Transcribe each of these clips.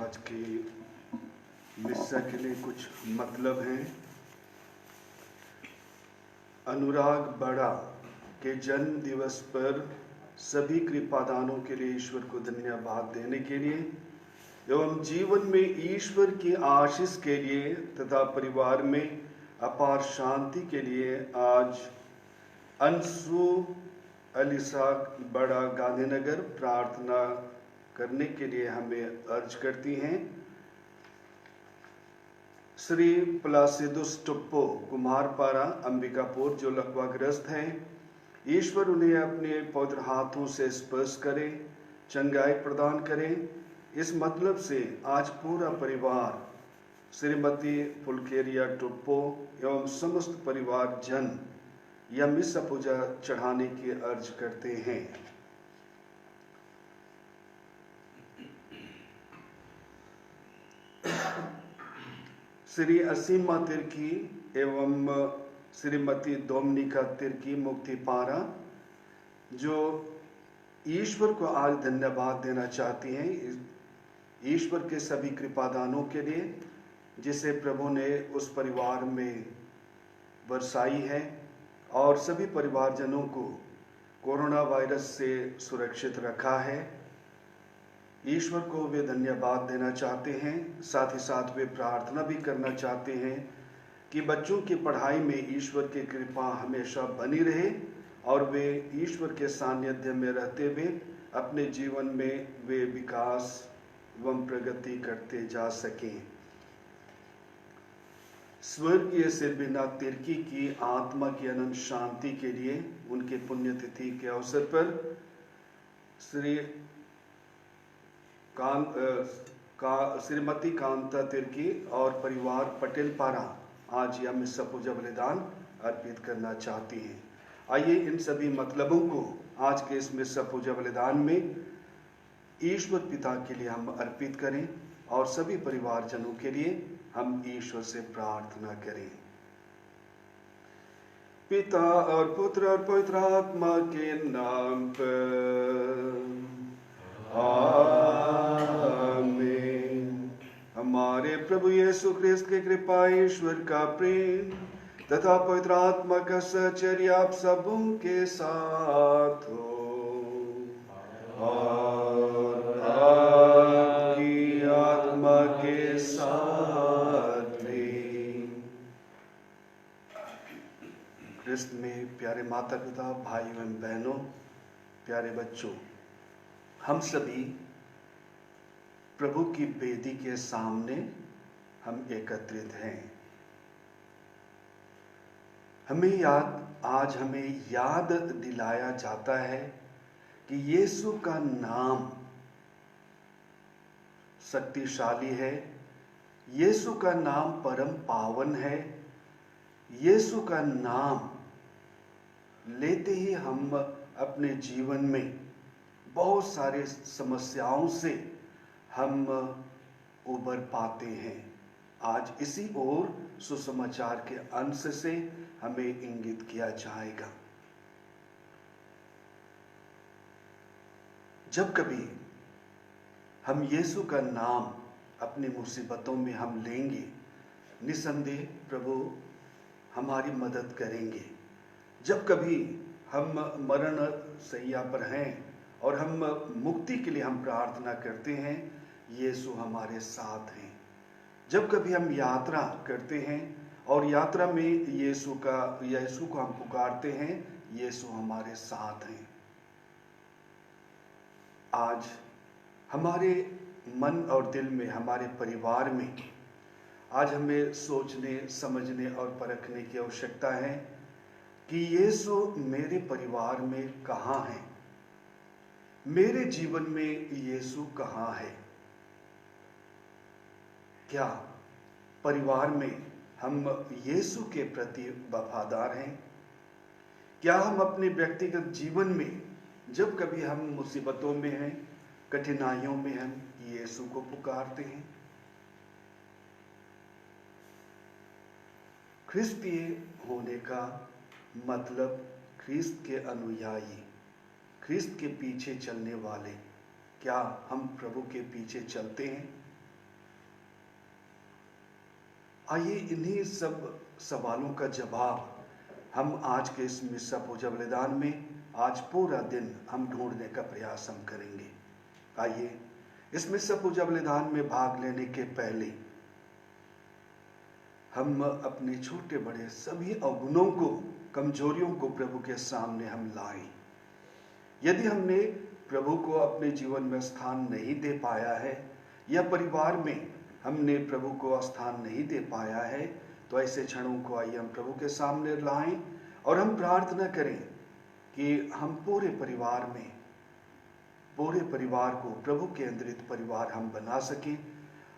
आज की मिस्सा के लिए कुछ मतलब हैं। अनुराग बड़ा के जन्म दिवस पर सभी कृपादानों के लिए ईश्वर को धन्यवाद देने के लिए एवं जीवन में ईश्वर की आशीष के लिए तथा परिवार में अपार शांति के लिए आज अंशु अलीसा बड़ा गांधीनगर प्रार्थना करने के लिए हमें अर्ज करती हैं। श्री प्लासिदुस टुप्पो कुमारपारा अंबिकापुर जो लकवाग्रस्त हैं, ईश्वर उन्हें अपने पवित्र हाथों से स्पर्श करे, चंगाई प्रदान करें। इस मतलब से आज पूरा परिवार श्रीमती पुलकेरिया टुप्पो एवं समस्त परिवार जन यह मिस्सा पूजा चढ़ाने की अर्ज करते हैं। श्री असीमा तिर्की एवं श्रीमती डोमिनिका तिर्की मुक्तिपारा जो ईश्वर को आज धन्यवाद देना चाहती हैं ईश्वर के सभी कृपादानों के लिए जिसे प्रभु ने उस परिवार में बरसाई है और सभी परिवारजनों को कोरोना वायरस से सुरक्षित रखा है। ईश्वर को वे धन्यवाद देना चाहते हैं। साथ ही साथ वे प्रार्थना भी करना चाहते हैं कि बच्चों की पढ़ाई में ईश्वर की कृपा हमेशा बनी रहे और वे ईश्वर के सानिध्य में रहते हुए अपने जीवन में वे विकास एवं प्रगति करते जा सकें। स्वर्गीय सिल्विना तिर्की की आत्मा की अनंत शांति के लिए उनके पुण्यतिथि के अवसर पर श्रीमती कांता तिर्की और परिवार पटेल पारा आज यह मिस्सा पूजा बलिदान अर्पित करना चाहती हैं। आइए इन सभी मतलबों को आज के इस मिस्सा पूजा बलिदान में ईश्वर पिता के लिए हम अर्पित करें और सभी परिवारजनों के लिए हम ईश्वर से प्रार्थना करें। पिता और पुत्र और पवित्र आत्मा के नाम पर आमीन। हमारे प्रभु यीशु ख्रिस्त की कृपा, ईश्वर का प्रेम तथा पवित्र आत्मा का सहचर्य आप सबों के साथ हो और आपकी आत्मा के साथ भी। ख्रिस्त में प्यारे माता पिता, भाई एवं बहनों, प्यारे बच्चों, हम सभी प्रभु की वेदी के सामने हम एकत्रित हैं। आज हमें याद दिलाया जाता है कि यीशु का नाम शक्तिशाली है, यीशु का नाम परम पावन है, यीशु का नाम लेते ही हम अपने जीवन में बहुत सारे समस्याओं से हम उबर पाते हैं। आज इसी ओर सुसमाचार के अंश से हमें इंगित किया जाएगा। जब कभी हम यीशु का नाम अपनी मुसीबतों में हम लेंगे, निसंदेह प्रभु हमारी मदद करेंगे। जब कभी हम मरण शैया पर हैं और हम मुक्ति के लिए हम प्रार्थना करते हैं, यीशु हमारे साथ हैं। जब कभी हम यात्रा करते हैं और यात्रा में यीशु को हम पुकारते हैं, यीशु हमारे साथ हैं। आज हमारे मन और दिल में, हमारे परिवार में आज हमें सोचने, समझने और परखने की आवश्यकता है कि यीशु मेरे परिवार में कहाँ है, मेरे जीवन में यीशु कहाँ है। क्या परिवार में हम यीशु के प्रति वफादार हैं? क्या हम अपने व्यक्तिगत जीवन में जब कभी हम मुसीबतों में हैं, कठिनाइयों में हम यीशु को पुकारते हैं? ख्रिस्तीय होने का मतलब ख्रिस्त के अनुयायी, ख्रिस्त के पीछे चलने वाले। क्या हम प्रभु के पीछे चलते हैं? आइए इन्हीं सब सवालों का जवाब हम आज के इस मिस्सा पूजा बलिदान में आज पूरा दिन हम ढूंढने का प्रयास हम करेंगे। आइए इस मिस्सा पूजा बलिदान में भाग लेने के पहले हम अपने छोटे बड़े सभी अवगुणों को, कमजोरियों को प्रभु के सामने हम लाएं। यदि हमने प्रभु को अपने जीवन में स्थान नहीं दे पाया है या परिवार में हमने प्रभु को स्थान नहीं दे पाया है, तो ऐसे क्षणों को आइए हम प्रभु के सामने लाएं और हम प्रार्थना करें कि हम पूरे परिवार को प्रभु केंद्रित परिवार हम बना सकें,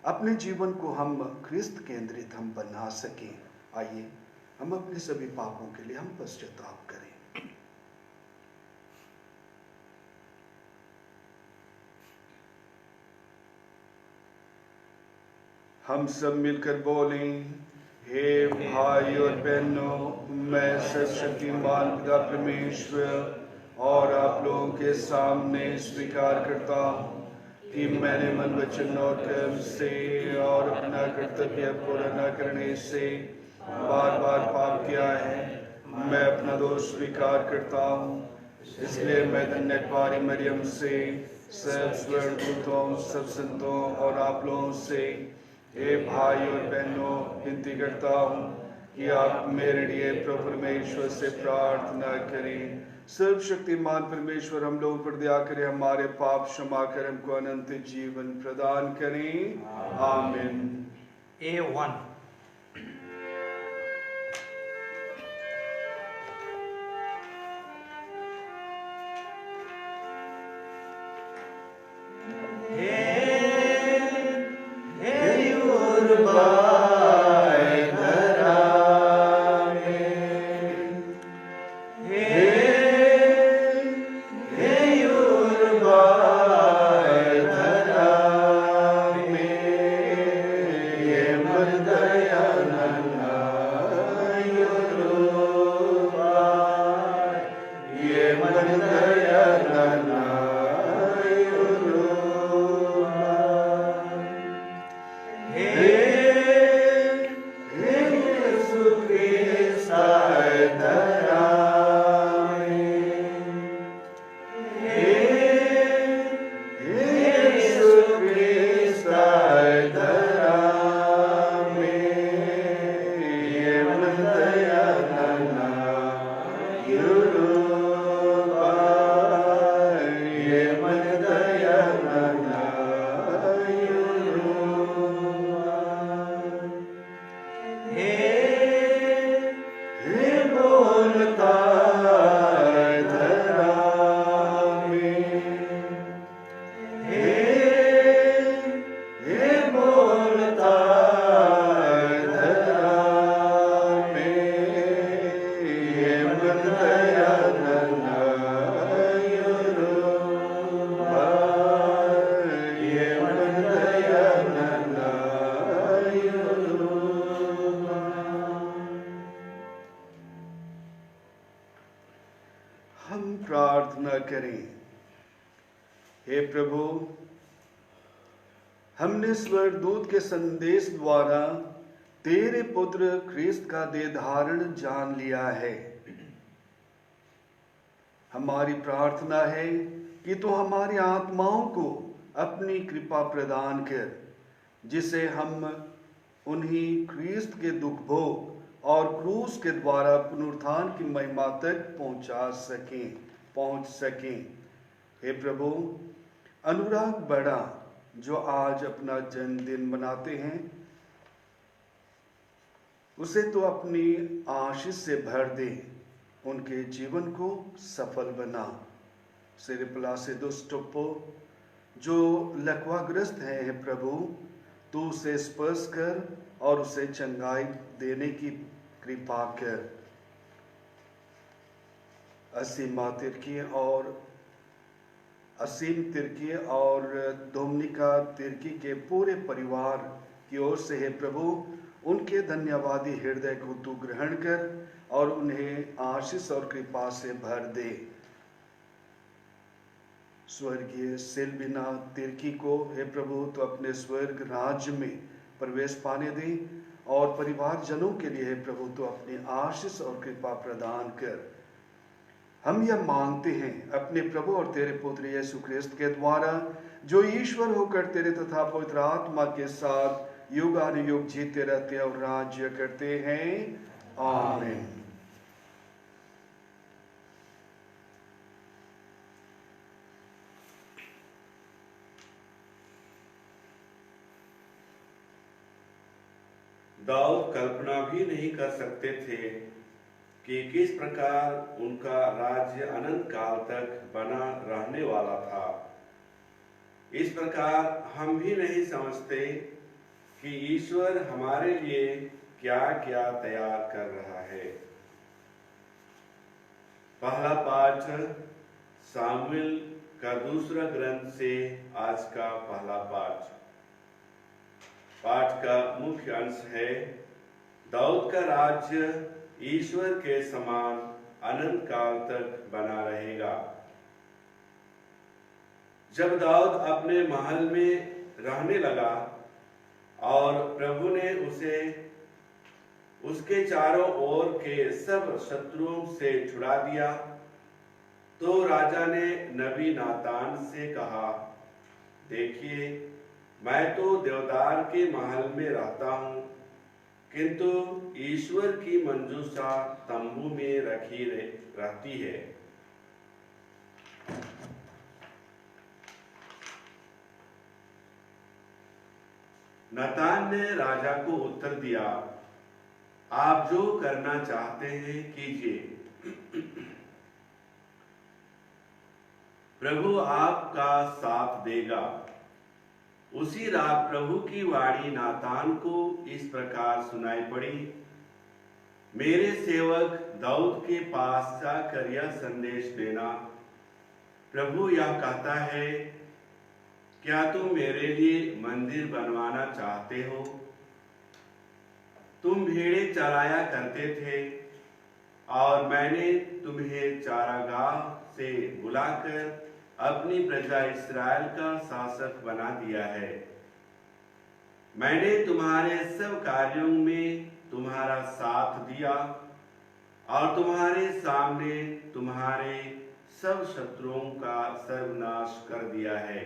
अपने जीवन को हम ख्रिस्त केंद्रित हम बना सकें। आइए हम अपने सभी पापों के लिए हम पश्चाताप करें। हम सब मिलकर बोलें, हे भाई और बहनों, मैं सर्वशक्तिमान पिता परमेश्वर और आप लोगों के सामने स्वीकार करता हूँ कि मैंने मन, वचन और कर्म से और अपना कर्तव्य पूरा न करने से बार बार पाप किया है। मैं अपना दोष स्वीकार करता हूँ। इसलिए मैं धन्य कुमारी मरियम से, सब स्वर्गदूतों, सब संतों और आप लोगों से, हे भाई और बहनों, विनती करता हूँ कि आप मेरे लिए प्रभु परमेश्वर से प्रार्थना करें। सर्वशक्तिमान परमेश्वर हम लोगों पर दया करें, हमारे पाप क्षमा कर हमको अनंत जीवन प्रदान करें। आमीन। A1 मर्द प्रभु, हमने स्वर्गदूत के संदेश द्वारा तेरे पुत्र ख्रिस्त का देह धारण जान लिया है। हमारी प्रार्थना है कि तू हमारी आत्माओं को अपनी कृपा प्रदान कर, जिसे हम उन्हीं ख्रिस्त के दुख भोग और क्रूस के द्वारा पुनरुत्थान की महिमा तक पहुंच सकें। हे प्रभु, अनुराग बड़ा जो आज अपना जन्मदिन मनाते हैं, उसे तो अपनी आशीष से भर दे, उनके जीवन को सफल बना। सिरिप्लासिदुस टुप्पो जो लकवाग्रस्त है, हे प्रभु, तू उसे स्पर्श कर और उसे चंगाई देने की कृपा कर। असीम तिर्की और डोमिनिका तिर्की के पूरे परिवार की ओर से, हे प्रभु, उनके धन्यवादी हृदय को तू ग्रहण कर और उन्हें आशीष और कृपा से भर दे। स्वर्गीय सिल्विना तिर्की को, हे प्रभु, तो अपने स्वर्ग राज्य में प्रवेश पाने दे और परिवार जनों के लिए, हे प्रभु, तो अपनी आशीष और कृपा प्रदान कर। हम यह मांगते हैं अपने प्रभु और तेरे पुत्र यीशु ख्रिस्त के द्वारा, जो ईश्वर होकर तेरे तथा पवित्र आत्मा के साथ युगानुयुग जीते रहते और राज्य करते हैं। आमीन। दाऊद कल्पना भी नहीं कर सकते थे कि किस प्रकार उनका राज्य अनंत काल तक बना रहने वाला था। इस प्रकार हम भी नहीं समझते कि ईश्वर हमारे लिए क्या क्या तैयार कर रहा है। पहला पाठ सामुएल का दूसरा ग्रंथ से आज का पहला पाठ। पाठ का मुख्य अंश है, दाऊद का राज्य ईश्वर के समान अनंत काल तक बना रहेगा। जब दाऊद अपने महल में रहने लगा और प्रभु ने उसे उसके चारों ओर के सब शत्रुओं से छुड़ा दिया, तो राजा ने नबी नातान से कहा, देखिए, मैं तो देवदार के महल में रहता हूं, किंतु ईश्वर की मंजूषा तंबू में रहती है। नातान ने राजा को उत्तर दिया, आप जो करना चाहते हैं कीजिए, प्रभु आपका साथ देगा। उसी रात प्रभु की वाणी नातान को इस प्रकार सुनाई पड़ी, मेरे सेवक दाऊद के पास जाकर यह संदेश देना, प्रभु यह कहता है, क्या तुम मेरे लिए मंदिर बनवाना चाहते हो? तुम भेड़ें चराया करते थे और मैंने तुम्हें चारागाह से बुलाकर अपनी प्रजा इस्राएल का शासक बना दिया है। मैंने तुम्हारे सब कार्यों में तुम्हारा साथ दिया और तुम्हारे सामने तुम्हारे सब शत्रुओं का सर्वनाश कर दिया है।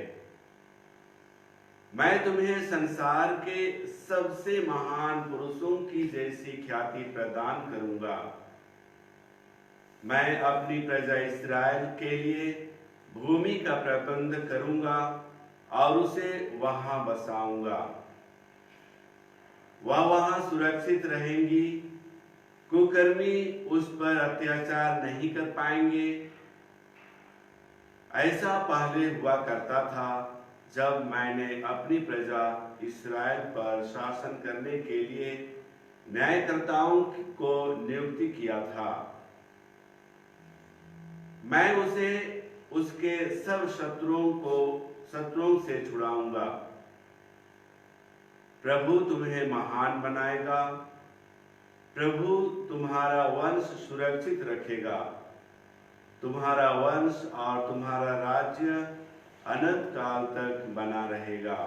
मैं तुम्हें संसार के सबसे महान पुरुषों की जैसी ख्याति प्रदान करूंगा। मैं अपनी प्रजा इस्राएल के लिए भूमि का प्रबंध करूंगा और उसे वहां बसाऊंगा। वह वहां सुरक्षित रहेंगी, कुकर्मी उस पर अत्याचार नहीं कर पाएंगे। ऐसा पहले हुआ करता था जब मैंने अपनी प्रजा इस्राएल पर शासन करने के लिए न्यायकर्ताओं को नियुक्ति किया था। मैं उसे उसके सब शत्रुओं से छुड़ाऊंगा। प्रभु तुम्हें महान बनाएगा, प्रभु तुम्हारा वंश सुरक्षित रखेगा। तुम्हारा वंश और तुम्हारा राज्य अनंत काल तक बना रहेगा।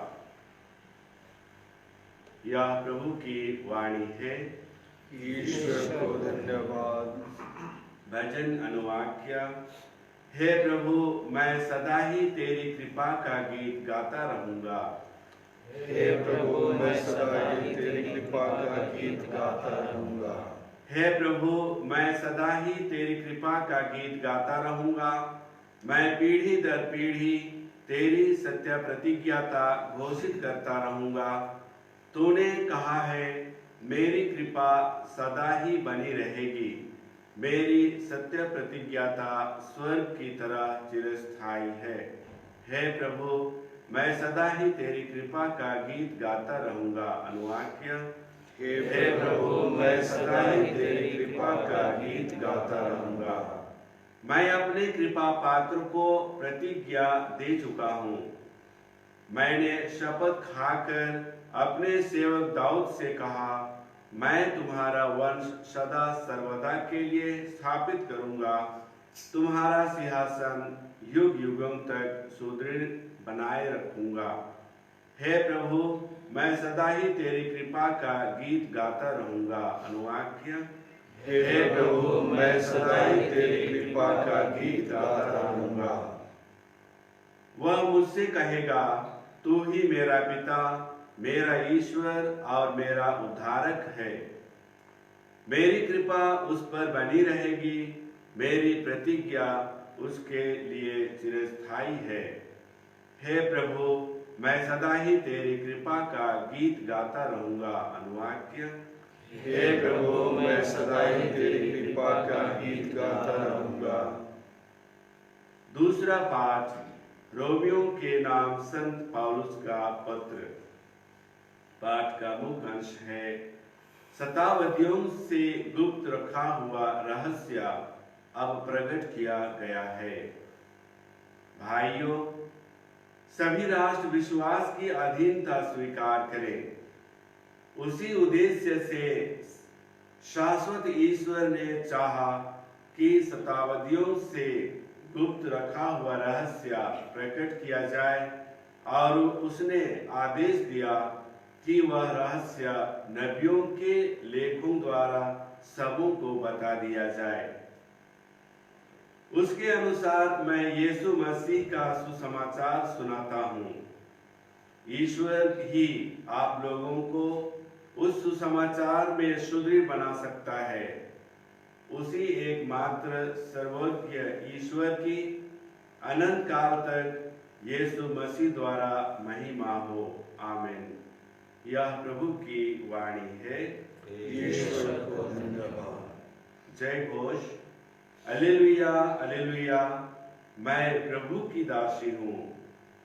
यह प्रभु की वाणी है। ईश्वर को धन्यवाद। भजन अनुवाक्य। हे प्रभु, मैं सदा ही तेरी कृपा का गीत गाता रहूंगा। हे प्रभु, मैं सदा ही तेरी कृपा का गीत गाता रहूंगा। हे प्रभु, मैं सदा ही तेरी कृपा का गीत गाता रहूंगा। मैं पीढ़ी दर पीढ़ी तेरी सत्य प्रतिज्ञाता घोषित करता रहूंगा। तूने कहा है, मेरी कृपा सदा ही बनी रहेगी। मेरी सत्य प्रतिज्ञाता स्वर्ग की तरह चिरस्थायी है। हे प्रभु, मैं सदा ही तेरी कृपा का गीत गाता रहूंगा। अनुवाक्य। हे प्रभु, मैं सदा ही तेरी कृपा का गीत गाता रहूंगा। मैं अपने कृपा पात्र को प्रतिज्ञा दे चुका हूँ। मैंने शपथ खाकर अपने सेवक दाऊद से कहा, मैं तुम्हारा वंश सदा सर्वदा के लिए स्थापित करूंगा। तुम्हारा सिंहासन युग युगों तक सुदृढ़ बनाए रखूंगा। हे प्रभु, मैं सदा ही तेरी कृपा का गीत गाता रहूंगा। अनुवाक्य। हे प्रभु, मैं सदा ही तेरी कृपा का गीत गाता रहूंगा। वह मुझसे कहेगा, तू ही मेरा पिता, मेरा ईश्वर और मेरा उद्धारक है। मेरी कृपा उस पर बनी रहेगी। मेरी प्रतिज्ञा उसके लिए चिरस्थायी है। हे प्रभु, मैं सदा ही तेरी कृपा का गीत गाता रहूंगा। अनुवाक्य। हे प्रभु, मैं सदा ही तेरी कृपा का गीत गाता रहूंगा। दूसरा पाठ रोमियों के नाम संत पौलुस का पत्र। पाठ का मुख्य अंश है, शताब्दियों से गुप्त रखा हुआ रहस्य अब प्रकट किया गया है। भाइयों, सभी राष्ट्र विश्वास की अधीनता स्वीकार करें। उसी उद्देश्य से शाश्वत ईश्वर ने चाहा कि शताब्दियों से गुप्त रखा हुआ रहस्य प्रकट किया जाए, और उसने आदेश दिया कि वह रहस्य नबियों के लेखों द्वारा सबों को बता दिया जाए। उसके अनुसार मैं यीशु मसीह का सुसमाचार सुनाता हूँ। ईश्वर ही आप लोगों को उस सुसमाचार में सुदृढ़ बना सकता है। उसी एकमात्र सर्वज्ञ ईश्वर की अनंत काल तक यीशु मसीह द्वारा महिमा हो। आमीन। यह प्रभु की वाणी है। ईश्वर को धन्यवाद। जय घोष। अलेलुया अलेलुया, मैं प्रभु की दासी हूँ,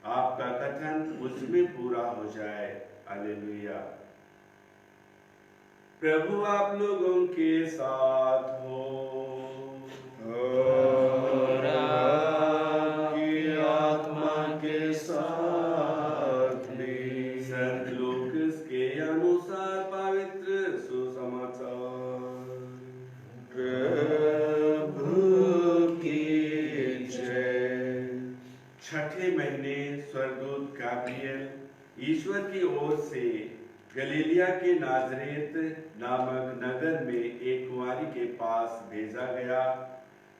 आपका कथन मुझमें पूरा हो जाए। अलेलुया। प्रभु आप लोगों के साथ हो और आपकी आत्मा के साथ भी। संत लूकास के अनुसार पवित्र सुसमाचार। प्रभु की जय। छठे महीने स्वर्गदूत गाब्रिएल ईश्वर की ओर से गलीलिया के नाजरेत नामक नगर में एक कुंवारी के पास भेजा गया,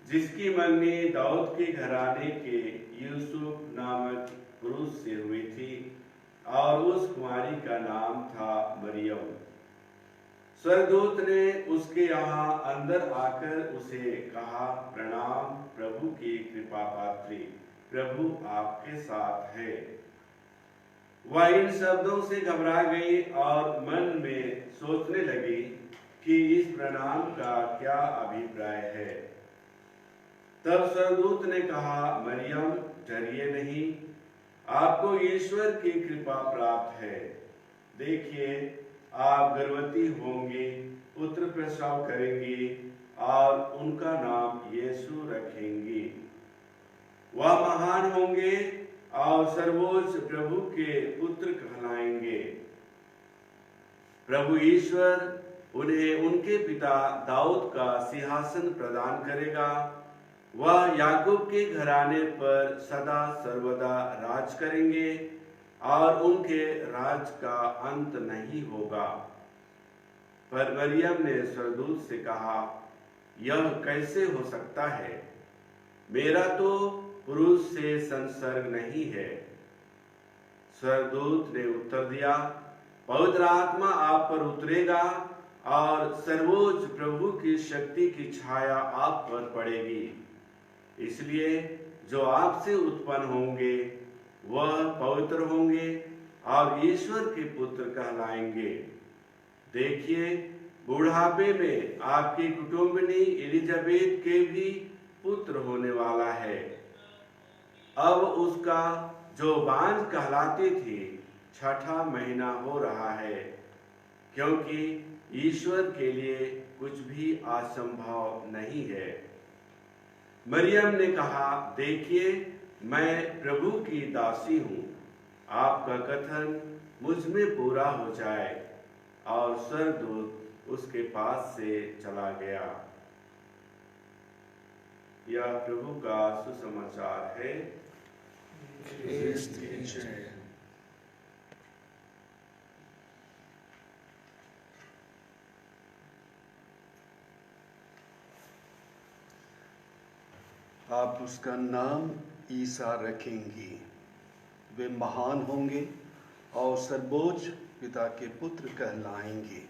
जिसकी मंगनी दाऊद के घराने के यूसुफ नामक पुरुष से हुई थी, और उस कुंवारी का नाम था मरियम। स्वर्गदूत ने उसके यहाँ अंदर आकर उसे कहा, प्रणाम प्रभु की कृपा पात्री, प्रभु आपके साथ है। वह इन शब्दों से घबरा गई और मन में सोचने लगी कि इस प्रणाम का क्या अभिप्राय है। तब स्वर्गदूत ने कहा, मरियम डरिए नहीं, आपको ईश्वर की कृपा प्राप्त है। देखिए, आप गर्भवती होंगी, पुत्र प्रसव करेंगी और उनका नाम यीशु रखेंगी। वह महान होंगे और सर्वोच्च प्रभु के पुत्र कहलाएंगे। प्रभु ईश्वर उन्हें उनके पिता दाऊद का सिंहासन प्रदान करेगा। वह याकूब के घराने पर सदा सर्वदा राज करेंगे और उनके राज का अंत नहीं होगा। पर मरियम ने स्वर्गदूत से कहा, यह कैसे हो सकता है? मेरा तो पुरुष से संसर्ग नहीं है। स्वर्गदूत ने उत्तर दिया, पवित्र आत्मा आप पर उतरेगा और सर्वोच्च प्रभु की शक्ति की छाया आप पर पड़ेगी। इसलिए जो आपसे उत्पन्न होंगे वह पवित्र होंगे और ईश्वर के पुत्र कहलाएंगे। देखिए, बुढ़ापे में आपकी कुटुंबिनी एलिजाबेथ के भी पुत्र होने वाला है। अब उसका जो बांझ कहलाती थी 6ठा महीना हो रहा है, क्योंकि ईश्वर के लिए कुछ भी असंभव नहीं है। मरियम ने कहा, देखिए, मैं प्रभु की दासी हूँ, आपका कथन मुझ में पूरा हो जाए। और स्वर्गदूत उसके पास से चला गया। यह प्रभु का सुसमाचार है। आप उसका नाम ईसा रखेंगी। वे महान होंगे और सर्वोच्च पिता के पुत्र कहलाएंगे।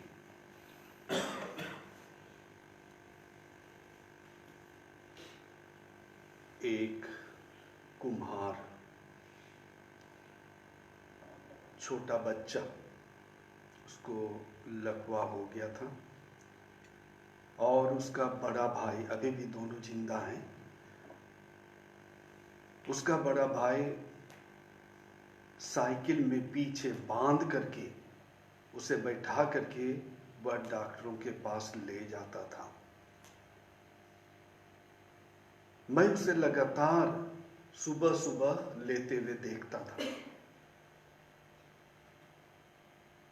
एक कुम्हार, छोटा बच्चा, उसको लकवा हो गया था और उसका बड़ा भाई, अभी भी दोनों जिंदा हैं, उसका बड़ा भाई साइकिल में पीछे बांध करके उसे बैठा करके वह डॉक्टरों के पास ले जाता था। मैं उसे लगातार सुबह सुबह लेते हुए देखता था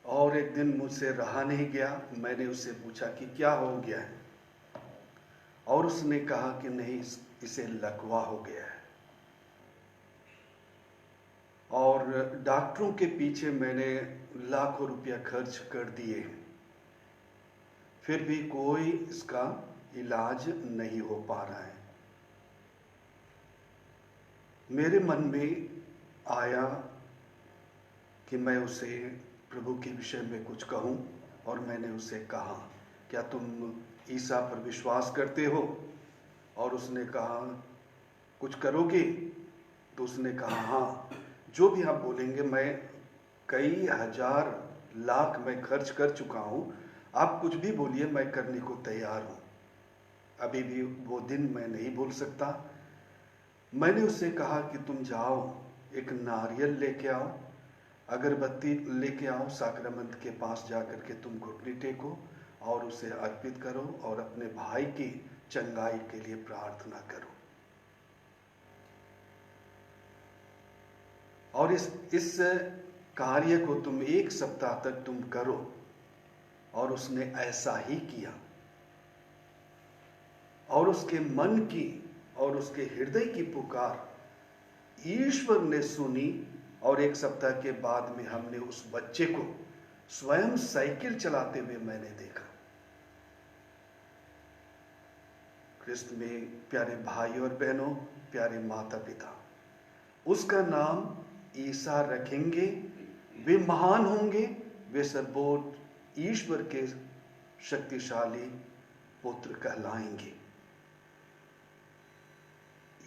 और एक दिन मुझसे रहा नहीं गया। मैंने उससे पूछा कि क्या हो गया है, और उसने कहा कि नहीं, इसे लकवा हो गया है। और डॉक्टरों के पीछे मैंने लाखों रुपया खर्च कर दिए हैं, फिर भी कोई इसका इलाज नहीं हो पा रहा है। मेरे मन में आया कि मैं उसे प्रभु के विषय में कुछ कहूं, और मैंने उसे कहा, क्या तुम ईसा पर विश्वास करते हो? और उसने कहा, कुछ करोगे? तो उसने कहा, हाँ, जो भी आप बोलेंगे। मैं कई हजार लाख मैं खर्च कर चुका हूं, आप कुछ भी बोलिए, मैं करने को तैयार हूं। अभी भी वो दिन मैं नहीं भूल सकता। मैंने उससे कहा कि तुम जाओ, एक नारियल लेके आओ, अगरबत्ती लेके आओ, साक्रमेंट के पास जाकर के तुम घुटने टेको और उसे अर्पित करो और अपने भाई की चंगाई के लिए प्रार्थना करो। और इस कार्य को तुम 1 सप्ताह तक तुम करो। और उसने ऐसा ही किया, और उसके मन की और उसके हृदय की पुकार ईश्वर ने सुनी। और 1 सप्ताह के बाद में हमने उस बच्चे को स्वयं साइकिल चलाते हुए मैंने देखा। ख्रिस्त में प्यारे भाई और बहनों, प्यारे माता पिता, उसका नाम ईसा रखेंगे। वे महान होंगे, वे सर्वोच्च ईश्वर के शक्तिशाली पुत्र कहलाएंगे।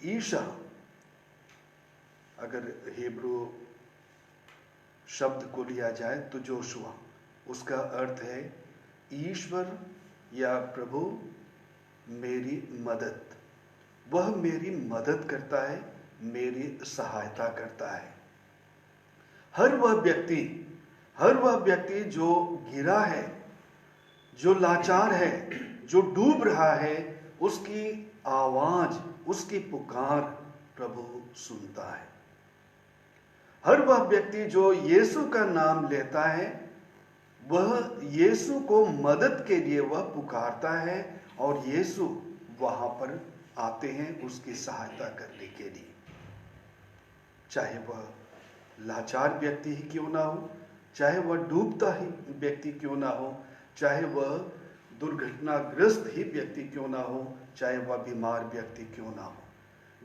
ईशा, अगर हिब्रू शब्द को लिया जाए तो जोशुआ, उसका अर्थ है ईश्वर या प्रभु मेरी मदद। वह मेरी मदद करता है, मेरी सहायता करता है। हर वह व्यक्ति जो गिरा है, जो लाचार है, जो डूब रहा है, उसकी आवाज, उसकी पुकार प्रभु सुनता है। हर वह व्यक्ति जो यीशु का नाम लेता है, वह यीशु को मदद के लिए वह पुकारता है और यीशु वहां पर आते हैं उसकी सहायता करने के लिए, चाहे वह लाचार व्यक्ति ही क्यों ना हो, चाहे वह डूबता ही व्यक्ति क्यों ना हो, चाहे वह दुर्घटनाग्रस्त ही व्यक्ति क्यों ना हो, चाहे वह बीमार व्यक्ति क्यों ना हो।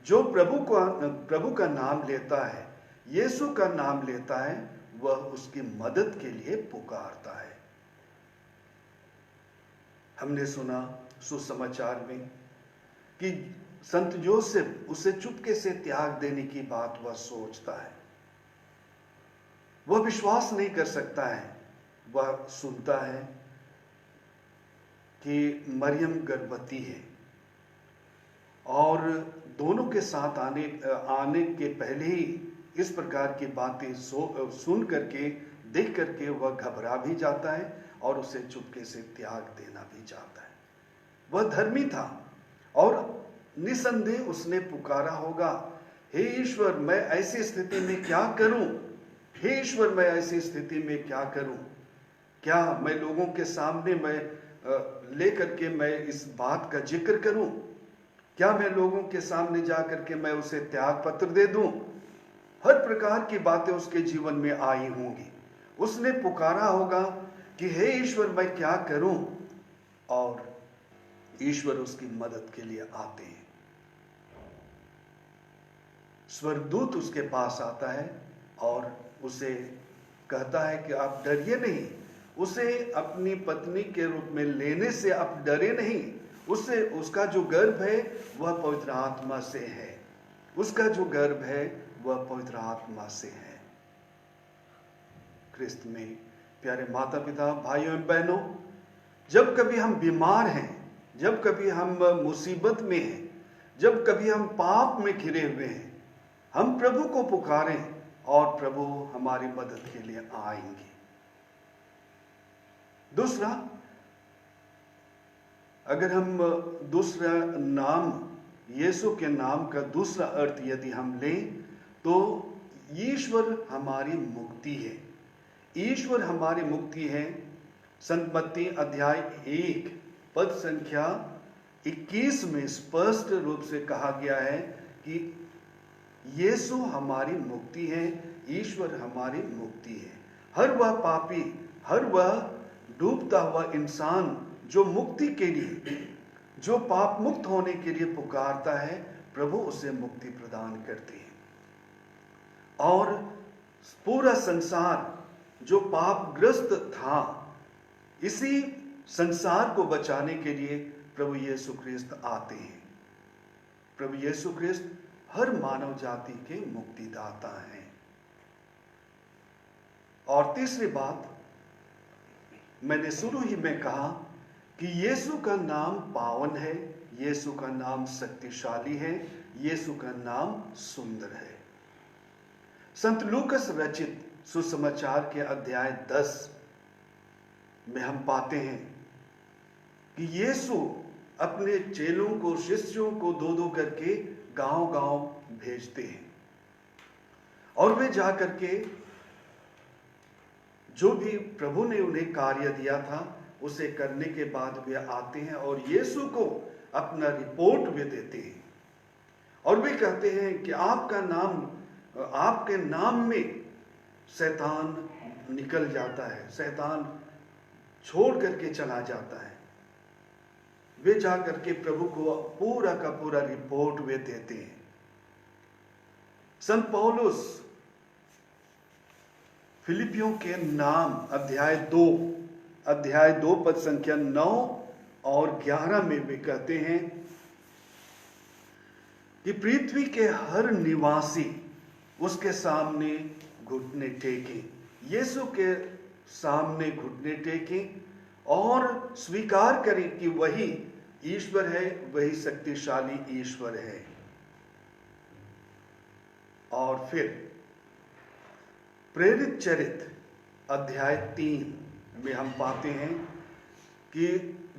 जो प्रभु का नाम लेता है, यीशु का नाम लेता है, वह उसकी मदद के लिए पुकारता है। हमने सुना सुसमाचार में कि संत जोसेफ उसे चुपके से त्याग देने की बात वह सोचता है, वह विश्वास नहीं कर सकता है। वह सुनता है कि मरियम गर्भवती है और दोनों के साथ आने के पहले ही इस प्रकार की बातें सुन करके, देख करके वह घबरा भी जाता है और उसे चुपके से त्याग देना भी चाहता है। वह धर्मी था और निसंदेह उसने पुकारा होगा, हे ईश्वर मैं ऐसी स्थिति में क्या करूं, हे ईश्वर मैं ऐसी स्थिति में क्या करूं, क्या मैं लोगों के सामने मैं लेकर के मैं इस बात का जिक्र करूं, क्या मैं लोगों के सामने जाकर के मैं उसे त्याग पत्र दे दूं। हर प्रकार की बातें उसके जीवन में आई होंगी। उसने पुकारा होगा कि हे ईश्वर मैं क्या करूं, और ईश्वर उसकी मदद के लिए आते हैं। स्वर्गदूत उसके पास आता है और उसे कहता है कि आप डरिए नहीं, उसे अपनी पत्नी के रूप में लेने से आप डरे नहीं, उससे उसका जो गर्भ है वह पवित्र आत्मा से है, उसका जो गर्भ है वह पवित्र आत्मा से है। क्रिस्त में प्यारे माता पिता, भाइयों एवं बहनों, जब कभी हम बीमार हैं, जब कभी हम मुसीबत में हैं, जब कभी हम पाप में घिरे हुए हैं, हम प्रभु को पुकारें और प्रभु हमारी मदद के लिए आएंगे। दूसरा, अगर हम दूसरा नाम, यीशु के नाम का दूसरा अर्थ यदि हम लें तो ईश्वर हमारी मुक्ति है। ईश्वर हमारी मुक्ति है। संत मत्ती अध्याय 1 पद संख्या 21 में स्पष्ट रूप से कहा गया है कि यीशु हमारी मुक्ति है, ईश्वर हमारी मुक्ति है। हर वह पापी, हर वह डूबता हुआ इंसान जो मुक्ति के लिए, जो पाप मुक्त होने के लिए पुकारता है, प्रभु उसे मुक्ति प्रदान करते हैं। और पूरा संसार जो पापग्रस्त था, इसी संसार को बचाने के लिए प्रभु यीशु ख्रिस्त आते हैं। प्रभु यीशु ख्रिस्त हर मानव जाति के मुक्तिदाता हैं। और तीसरी बात, मैंने शुरू ही में कहा कि यीशु का नाम पावन है, यीशु का नाम शक्तिशाली है, यीशु का नाम सुंदर है। संत लूकस रचित सुसमाचार के अध्याय 10 में हम पाते हैं कि यीशु अपने चेलों को, शिष्यों को दो दो करके गांव-गांव भेजते हैं और वे जाकर के जो भी प्रभु ने उन्हें कार्य दिया था उसे करने के बाद वे आते हैं और यीशु को अपना रिपोर्ट वे देते हैं और वे कहते हैं कि आपके नाम में शैतान निकल जाता है, शैतान छोड़ करके चला जाता है। वे जाकर के प्रभु को पूरा का पूरा रिपोर्ट वे देते हैं। संत पौलुस फिलिपियों के नाम अध्याय 2 पद संख्या 9 और 11 में वे कहते हैं कि पृथ्वी के हर निवासी उसके सामने घुटने टेकें, यीशु के सामने घुटने टेकें और स्वीकार करें कि वही ईश्वर है, वही शक्तिशाली ईश्वर है। और फिर प्रेरित चरित्र अध्याय 3 में हम पाते हैं कि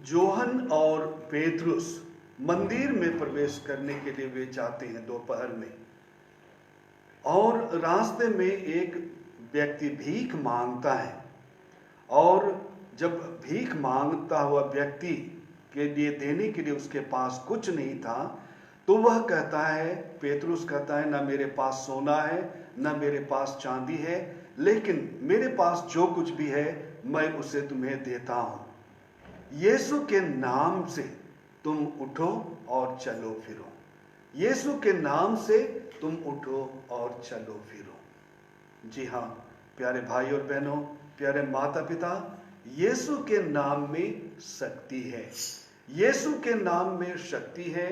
जोहन और पेतरुस मंदिर में प्रवेश करने के लिए वे जाते हैं दोपहर में, और रास्ते में एक व्यक्ति भीख मांगता है और जब भीख मांगता हुआ व्यक्ति के लिए देने के लिए उसके पास कुछ नहीं था, तो वह कहता है, पेतरुस कहता है, ना मेरे पास सोना है ना मेरे पास चांदी है, लेकिन मेरे पास जो कुछ भी है मैं उसे तुम्हें देता हूं। यीशु के नाम से तुम उठो और चलो फिरो। यीशु के नाम से तुम उठो और चलो फिरो। जी हाँ प्यारे भाई और बहनों, प्यारे माता पिता, यीशु के नाम में शक्ति है। यीशु के नाम में शक्ति है।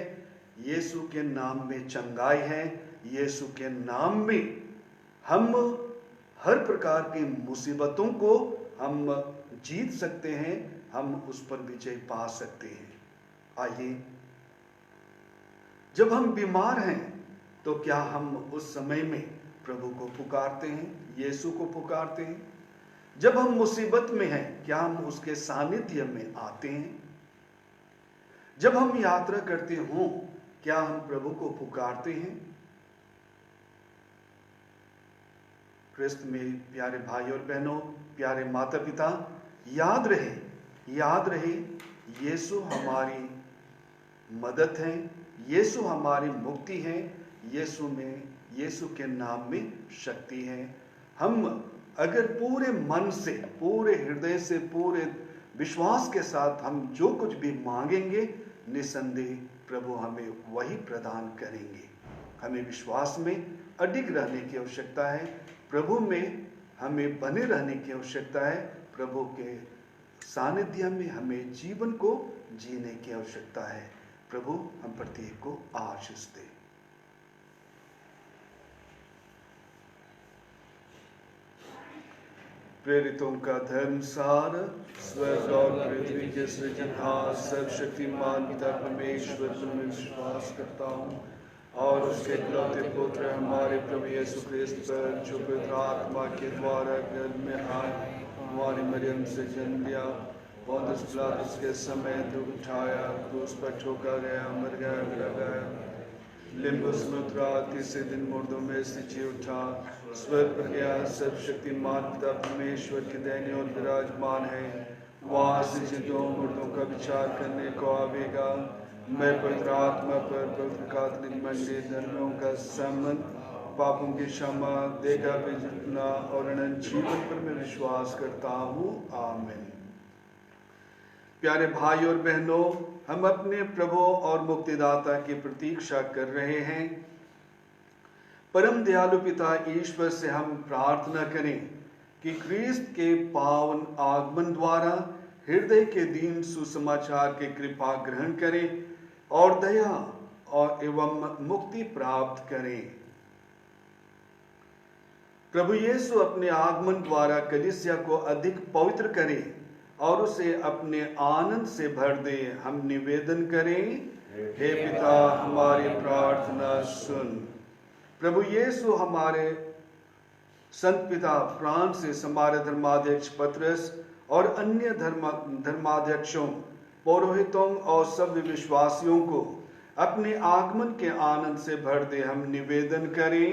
यीशु के नाम में चंगाई है। यीशु के नाम में हम हर प्रकार की मुसीबतों को हम जीत सकते हैं, हम उस पर विजय पा सकते हैं। आइए, जब हम बीमार हैं तो क्या हम उस समय में प्रभु को पुकारते हैं, यीशु को पुकारते हैं? जब हम मुसीबत में हैं क्या हम उसके सानिध्य में आते हैं? जब हम यात्रा करते हों क्या हम प्रभु को पुकारते हैं? क्रिस्त में प्यारे भाई और बहनों, प्यारे माता पिता, याद रहे यीशु हमारी मदद है, यीशु हमारी मुक्ति है, यीशु के नाम में शक्ति है। हम अगर पूरे मन से, पूरे हृदय से, पूरे विश्वास के साथ हम जो कुछ भी मांगेंगे, निसंदेह प्रभु हमें वही प्रदान करेंगे। हमें विश्वास में अडिग रहने की आवश्यकता है, प्रभु में हमें बने रहने की आवश्यकता है, प्रभु के सानिध्य में हमें जीवन को जीने की आवश्यकता है। प्रभु हम प्रत्येक को आशीष दे। प्रेरितों का धर्मसार, स्वर्ग और पृथ्वी के सृजनहार सर्वशक्तिमान पिता परमेश्वर पर मैं विश्वास करता हूँ और उसके इकलौते पुत्र हमारे प्रभु यीशु ख्रिस्त पर, जो पवित्र आत्मा के द्वारा गर्भ में आए, हमारी मरियम से जन्म लिया, पौंतुस पिलातुस के समय दुख उठाया, क्रूस पर ठोका गया, मर गया, गिरा गया, लिम्बुस में उतरा, तीसरे दिन मुर्दों में से जी उठा, स्वर्ग पर गया, सर्वशक्तिमान पिता परमेश्वर के दाहिने ओर विराजमान है, वहाँ से जिंदों मुर्दों का विचार करने को आवेगा। मैं पवित्र आत्मा पर, पवित्र कैथोलिक मंडली, धर्मों का संबंध, पापों की क्षमा, देगा विजना और अनंत जीवन पर मैं विश्वास करता हूँ। आमीन। प्यारे भाई और बहनों, हम अपने प्रभु और मुक्तिदाता की प्रतीक्षा कर रहे हैं। परम दयालु पिता ईश्वर से हम प्रार्थना करें कि ख्रीस्त के पावन आगमन द्वारा हृदय के दीन सुसमाचार के कृपा ग्रहण करें और दया और एवं मुक्ति प्राप्त करें। प्रभु यीशु अपने आगमन द्वारा कलीसिया को अधिक पवित्र करें और उसे अपने आनंद से भर दे। हम निवेदन करें, हे पिता हमारी प्रार्थना सुन। प्रभु यीशु हमारे संत पिता फ्रांसिस, हमारे धर्माध्यक्ष पतरस और अन्य धर्माध्यक्षों, पौरोहितों और सब विश्वासियों को अपने आगमन के आनंद से भर दे। हम निवेदन करें,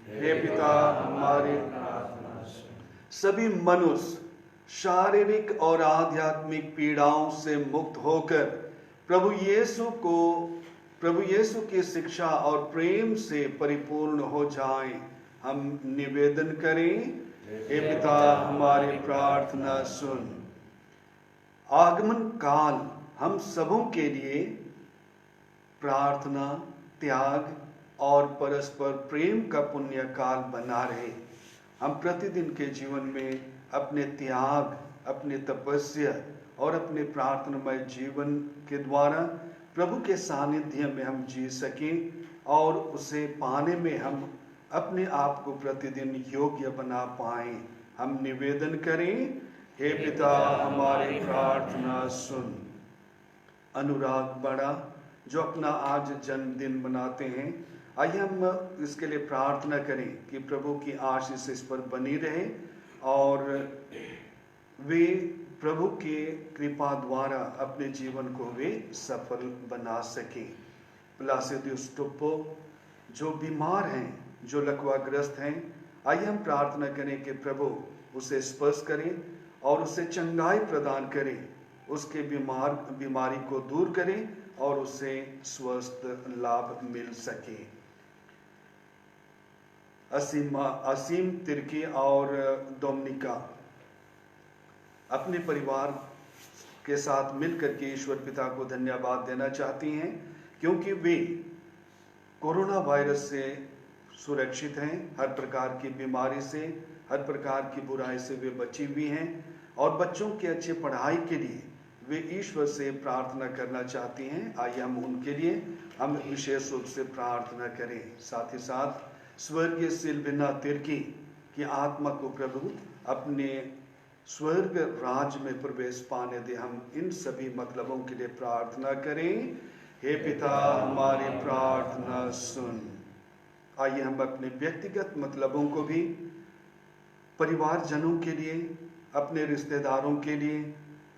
हे पिता हमारी प्रार्थना सुन। सभी मनुष्य शारीरिक और आध्यात्मिक पीड़ाओं से मुक्त होकर प्रभु यीशु की शिक्षा और प्रेम से परिपूर्ण हो जाएं। हम निवेदन करें, हे पिता हमारी प्रार्थना सुन। आगमन काल हम सबों के लिए प्रार्थना, त्याग और परस्पर प्रेम का पुण्य काल बना रहे। हम प्रतिदिन के जीवन में अपने त्याग, अपने तपस्या और अपने प्रार्थनामय जीवन के द्वारा प्रभु के सानिध्य में हम जी सकें और उसे पाने में हम अपने आप को प्रतिदिन योग्य बना पाएं। हम निवेदन करें, हे पिता हमारी प्रार्थना सुन। अनुराग बड़ा जो अपना आज जन्मदिन मनाते हैं, आइए हम इसके लिए प्रार्थना करें कि प्रभु की आशीष इस पर बनी रहे और वे प्रभु के कृपा द्वारा अपने जीवन को वे सफल बना सकें। प्लासिदियुस टुप्पो जो बीमार हैं, जो लकवाग्रस्त हैं, आइए हम प्रार्थना करें कि प्रभु उसे स्पर्श करें और उसे चंगाई प्रदान करें, उसके बीमारी को दूर करें और उसे स्वस्थ लाभ मिल सके। असीम तिर्की और डोमिनिका अपने परिवार के साथ मिलकर के ईश्वर पिता को धन्यवाद देना चाहती हैं, क्योंकि वे कोरोना वायरस से सुरक्षित हैं, हर प्रकार की बीमारी से, हर प्रकार की बुराई से वे बची हुई हैं, और बच्चों की अच्छी पढ़ाई के लिए वे ईश्वर से प्रार्थना करना चाहती हैं। आइए हम उनके लिए हम विशेष रूप से प्रार्थना करें। साथ ही साथ स्वर्गीय सिल्विना तिर्की की आत्मा को प्रभु अपने स्वर्ग राज में प्रवेश पाने दे। हम इन सभी मतलबों के लिए प्रार्थना करें। हे पिता, हमारी प्रार्थना सुन। आइए हम अपने व्यक्तिगत मतलबों को भी परिवारजनों के लिए, अपने रिश्तेदारों के लिए,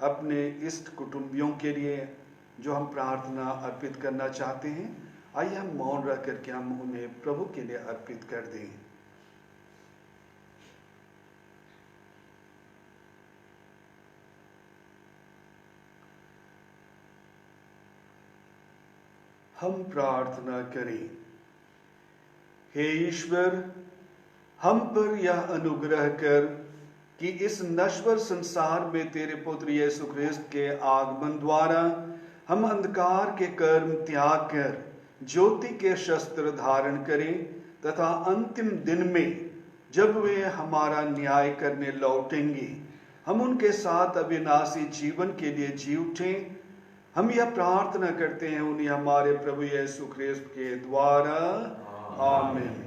अपने इष्ट कुटुंबियों के लिए जो हम प्रार्थना अर्पित करना चाहते हैं, आइए हम मौन रह करके हम उन्हें प्रभु के लिए अर्पित कर दें। हम प्रार्थना करें। हे ईश्वर, हम पर यह अनुग्रह कर कि इस नश्वर संसार में तेरे पुत्र यीशु ख्रिस्त के आगमन द्वारा हम अंधकार के कर्म त्याग कर ज्योति के शस्त्र धारण करें, तथा अंतिम दिन में जब वे हमारा न्याय करने लौटेंगे हम उनके साथ अविनाशी जीवन के लिए जी उठें। हम यह प्रार्थना करते हैं उन्हीं हमारे प्रभु यीशु ख्रिस्त के द्वारा, आमीन।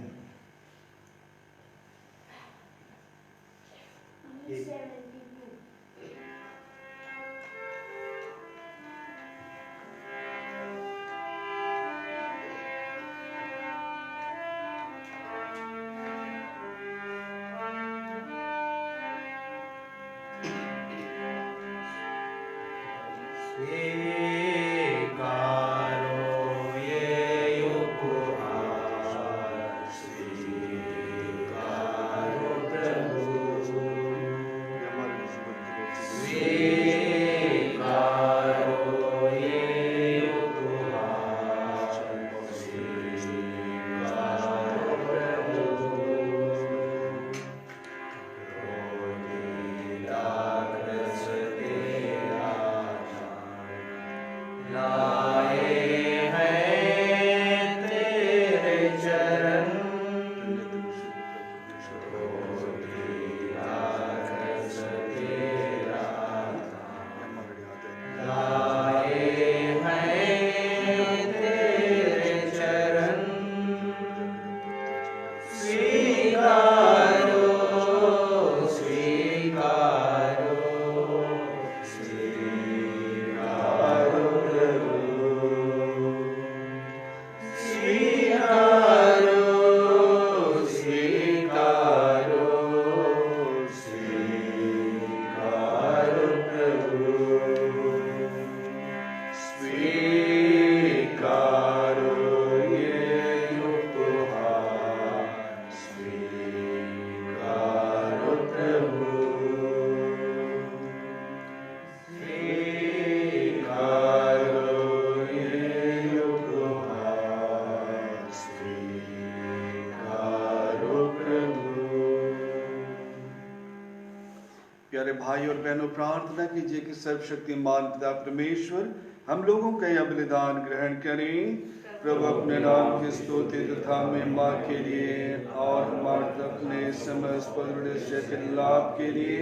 प्यारे भाई और बहनों, प्रार्थना कीजिए कि सर्वशक्तिमान पिता परमेश्वर हम लोगों का यह बलिदान ग्रहण करें। प्रभु अपने नाम की स्तुति तथा महिमा के लिए और हमारे अपने समस्त पवित्र के लाभ के लिए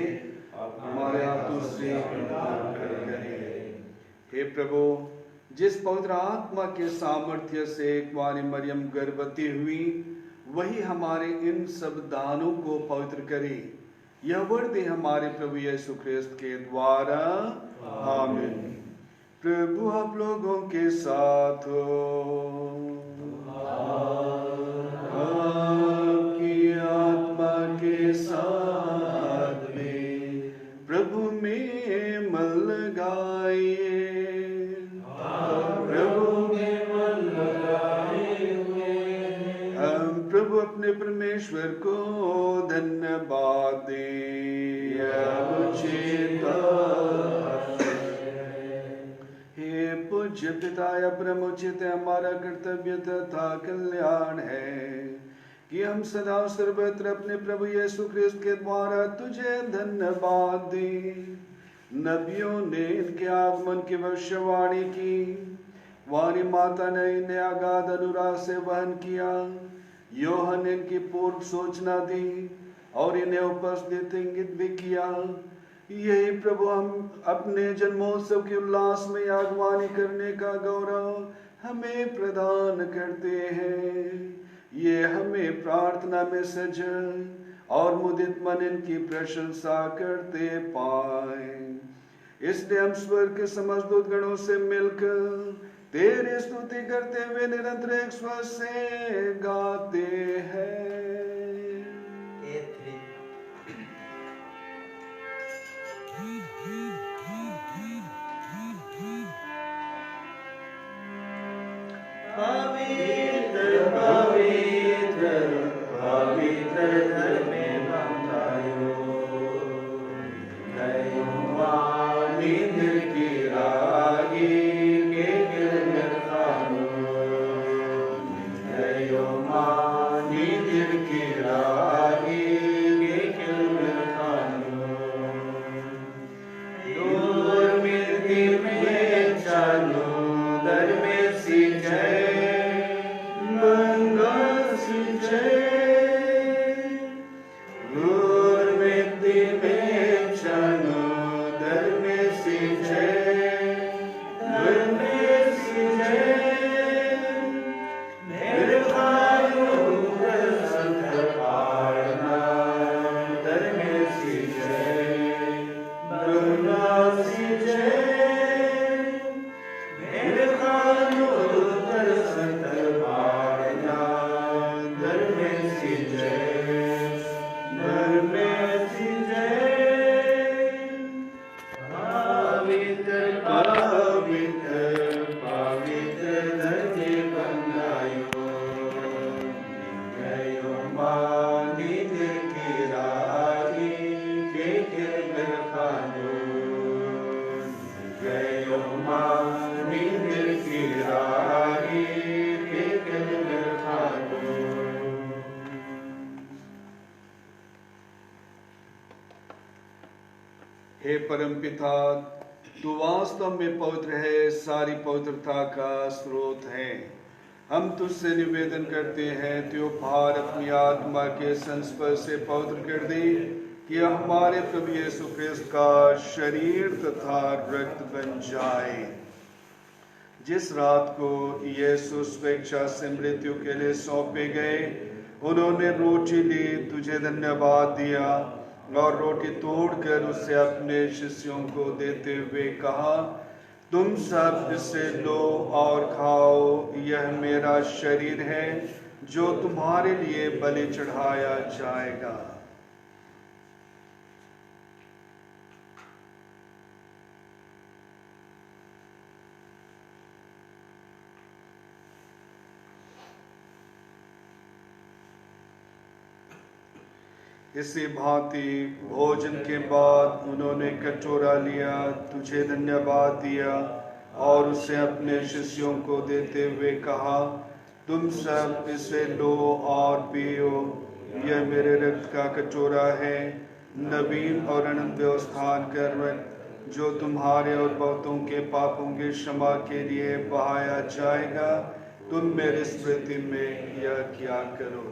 हमारे हाथों से करें। हे प्रभु, जिस पवित्र आत्मा के सामर्थ्य से कुंवारी मरियम गर्भवती हुई, वही हमारे इन सब दानों को पवित्र करे। यह वर्दी हमारे प्रभु यीशु ख्रिस्त के द्वारा, आमीन। प्रभु आप लोगों के साथ हो, आपकी आत्मा के साथ में प्रभु में मन लगाइए। प्रभु में मन लगाए हुए हम प्रभु अपने परमेश्वर को धन्यवाद दें। हे पूज्य पिता या परमोचित हमारा कर्तव्य तथा कल्याण है कि हम सदा सर्वत्र अपने प्रभु यीशु ख्रिस्त के द्वारा तुझे धन्यवाद दें। नबियों ने इनके आगमन की भविष्यवाणी की, वाणी माता ने इन्हें अगाध अनुराग से वहन किया। योहन ने इनकी पूर्व सूचना दी और इन्हें उपस्थित इंगित भी किया। यही प्रभु हम अपने जन्मोत्सव के उल्लास में अगवानी करने का गौरव हमें प्रदान करते हैं। ये हमें प्रार्थना में सजल और मुदित मन इनकी प्रशंसा करते पाए। इसलिए हम स्वर्ग के समस्त दूतगणों से मिलकर तेरी स्तुति करते हुए निरंतर एक स्वर से गाते हैं। पवित्र पवित्र पवित्र धर्मे बंधायो गयो निधि की रागी के किलमिल खानो गयो निधि की रागी के किलमिल खानो दूर मिलती में चालो दर में सी जय मंगल सी जय दूर मिलती में चालो दर में सी जय दर में सी जय मेरे भाइयों संत पारना दर में सी जय दुर्गा सी जय मेरे भाइयों संत पारना दर में सी जय दर में सी जय पवित्र पवित्र पवित्र धरती बंधायो गयो निध की रागी के किलमिल खानो गयो निध की रागी के किलमिल खानो। हे परमपिता, तू वास्तव में पवित्र है, सारी पवित्रता का स्रोत है। हम तुझसे निवेदन करते हैं तू उपहार अपनी आत्मा के संस्पर्श से पवित्र कर दे कि हमारे प्रभु यीशु ख्रिस्त का शरीर तथा रक्त बन जाए। जिस रात को यीशु स्वेच्छा से मृत्यु के लिए सौंपे गए, उन्होंने रोटी ली, तुझे धन्यवाद दिया और रोटी तोड़कर उसे अपने शिष्यों को देते हुए कहा, तुम सब इसे लो और खाओ, यह मेरा शरीर है जो तुम्हारे लिए बलि चढ़ाया जाएगा। इसी भांति भोजन के बाद उन्होंने कटोरा लिया, तुझे धन्यवाद दिया और उसे अपने शिष्यों को देते हुए कहा, तुम सब इसे लो और पियो, यह मेरे रक्त का कटोरा है, नवीन और अनंत व्यवस्थान का रक्त, जो तुम्हारे और बहुतों के पापों की क्षमा के लिए बहाया जाएगा। तुम मेरी स्मृति में यह किया करो।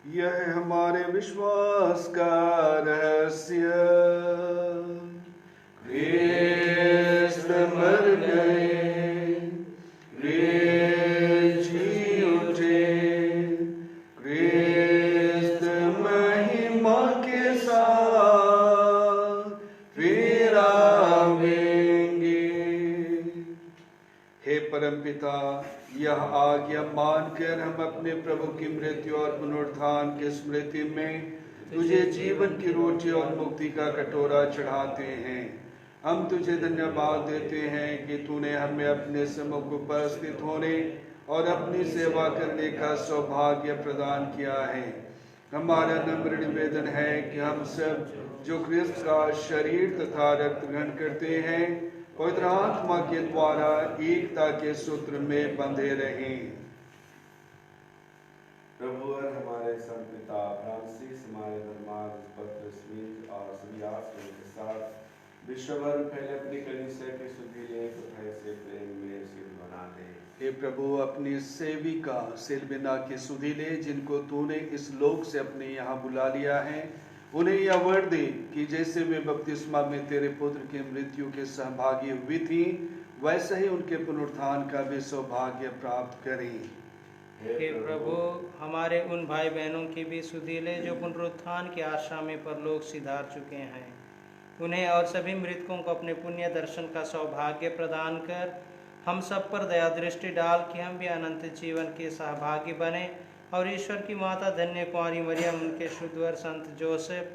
यह है हमारे विश्वास का रहस्य, ख्रिस्त मर गए, ख्रिस्त जी उठे, ख्रिस्त महिमा के साथ फिर आवेंगे। हे परमपिता, यह आज्ञा मानकर हम अपने प्रभु की मृत्यु और पुनरुत्थान की स्मृति में तुझे जीवन की रोटी और मुक्ति का कटोरा चढ़ाते हैं। हम तुझे धन्यवाद देते हैं कि तूने हमें अपने सम्मुख उपस्थित होने और अपनी सेवा करने का सौभाग्य प्रदान किया है। हमारा नम्र निवेदन है कि हम सब जो ख्रिस्त का शरीर तथा रक्त ग्रहण करते हैं, पवित्र आत्मा के द्वारा एकता के सूत्र में बंधे रहें। प्रभु और हमारे संत पिता फ्रांसिस, हमारे धर्मार्थ पत्र स्मिथ और सभी आश्रम के साथ विश्व भर में फैले अपनी कलीसिया की सुधीले तथा ऐसे प्रेम में सिद्ध बना दे। हे प्रभु, अपनी सेविका सिल्विना के सुधीले जिनको तूने इस लोक से अपने यहाँ बुला लिया है, उन्हें यह वर दे कि जैसे वे बपतिस्मा में तेरे पुत्र की मृत्यु के सहभागी हुई थी, वैसे ही उनके पुनरुत्थान का भी सौभाग्य प्राप्त करें। हे प्रभु, हमारे उन भाई बहनों की भी सुधीले जो पुनरुत्थान की आशा में परलोक सिधार चुके हैं, उन्हें और सभी मृतकों को अपने पुण्य दर्शन का सौभाग्य प्रदान कर हम सब पर दया दृष्टि डाल कि हम भी अनंत जीवन के सहभागी बने और ईश्वर की माता धन्य कुंवारी मरियम, उनके शुद्धवर संत जोसेफ,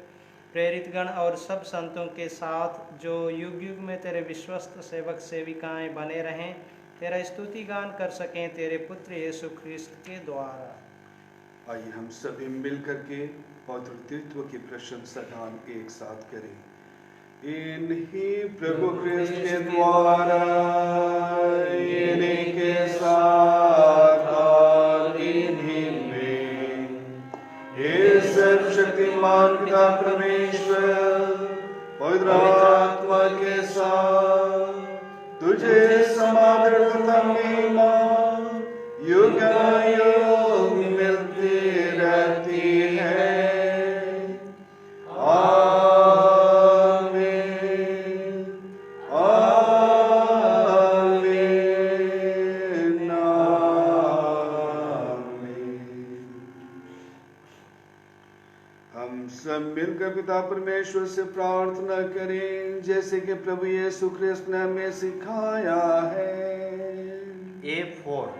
प्रेरितगण और सब संतों के साथ जो युग युग में तेरे विश्वस्त सेवक सेविकाएं बने रहें, तेरा स्तुति गान कर सकें तेरे पुत्र यीशु ख्रिस्त के द्वारा। आइए हम सभी मिलकर के पवित्र तृत्व की प्रशंसा गान एक साथ करें। इन्हीं प्रभु ख्रिस्त के द्वारा, इन्हीं के साथ और इन्हीं में हे सर्वशक्तिमान पिता परमेश्वर पवित्र आत्मा के साथ तुझे समादर तथा महिमा युग युग मिलती रहती है। मिलकर पिता परमेश्वर से प्रार्थना करें, जैसे कि प्रभु यीशु ख्रिस्त ने हमें सिखाया है। A4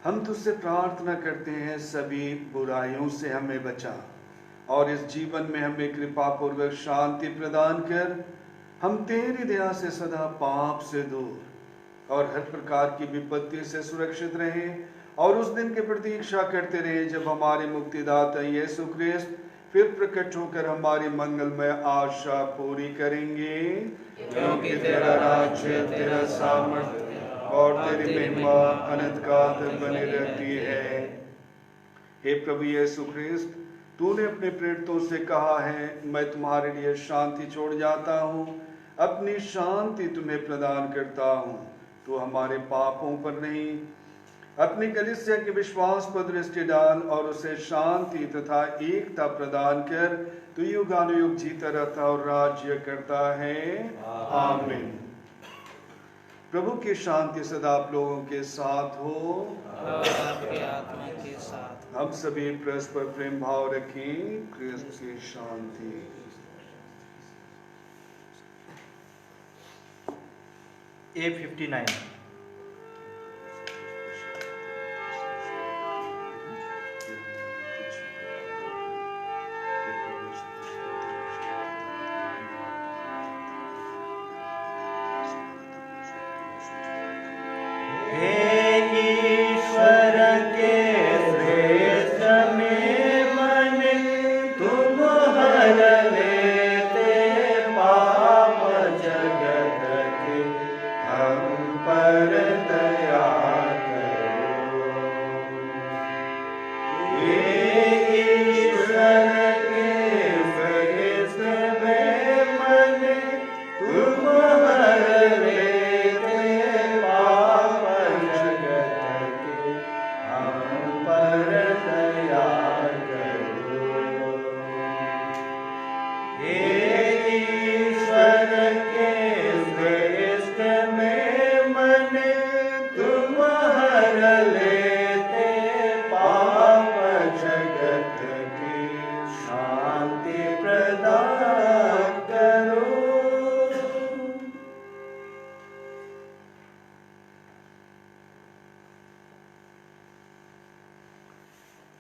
हम तुझसे प्रार्थना करते हैं, सभी बुराइयों से हमें बचा और इस जीवन में हमें कृपा पूर्वक शांति प्रदान कर हम तेरी दया से सदा पाप से दूर और हर प्रकार की विपत्ति से सुरक्षित रहें और उस दिन की प्रतीक्षा करते रहें जब हमारे मुक्तिदाता यीशु ख्रिस्त फिर प्रकट होकर हमारी मंगलमय आशा पूरी करेंगे। क्योंकि तेरा राज्य, तेरा सामर्थ्य और तेरी महिमा अनंत काल तक बनी रहती है। हे प्रभु यीशु ख्रिस्त, तूने अपने प्रेरितों से कहा है, मैं तुम्हारे लिए शांति छोड़ जाता हूँ, अपनी शांति तुम्हें प्रदान करता हूँ। तू हमारे पापों पर नहीं, अपनी कलीसिया के विश्वास पर दृष्टि डाल और उसे शांति तथा एकता प्रदान कर तू युगानुयुग जीता रहता और राज्य करता है। आमीन। प्रभु की शांति सदा आप लोगों के साथ हो और आपके आत्मा के साथ। हम सभी परस्पर प्रेम भाव रखें। क्रिस्त की शांति। A59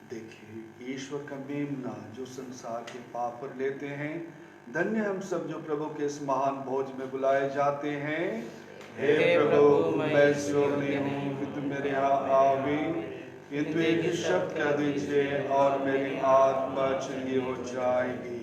देखिए, ईश्वर का मेमना जो संसार के पाप पर लेते हैं। धन्य हम सब जो प्रभु के इस महान भोज में बुलाए जाते हैं। हे प्रभु, मैं योग्य नहीं कि तुम मेरे यहाँ आवे, किंतु एक शब्द कह दीजिए और मेरी आत्मा चंगी हो जाएगी।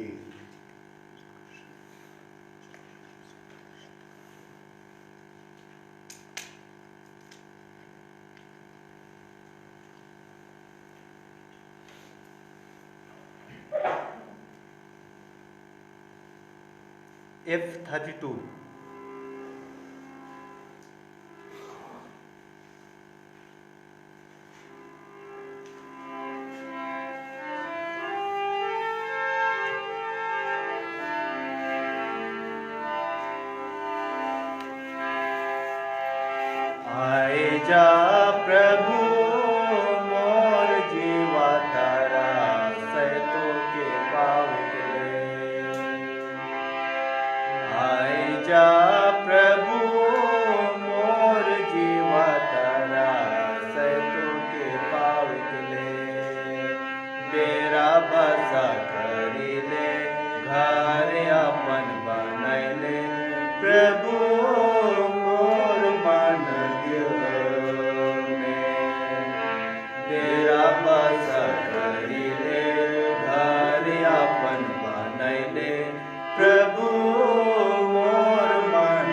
F32 आए जा प्रभु मोर जीवा तारा सैतो के पावे। आए जा प्रभु मोर जीवा तारा सैतो के पावे। डेरा बसा करी ले घर अपन बनैले प्रभु मोर मन डेरा बसा करी ले घर अपन बनैले प्रभु मोर मन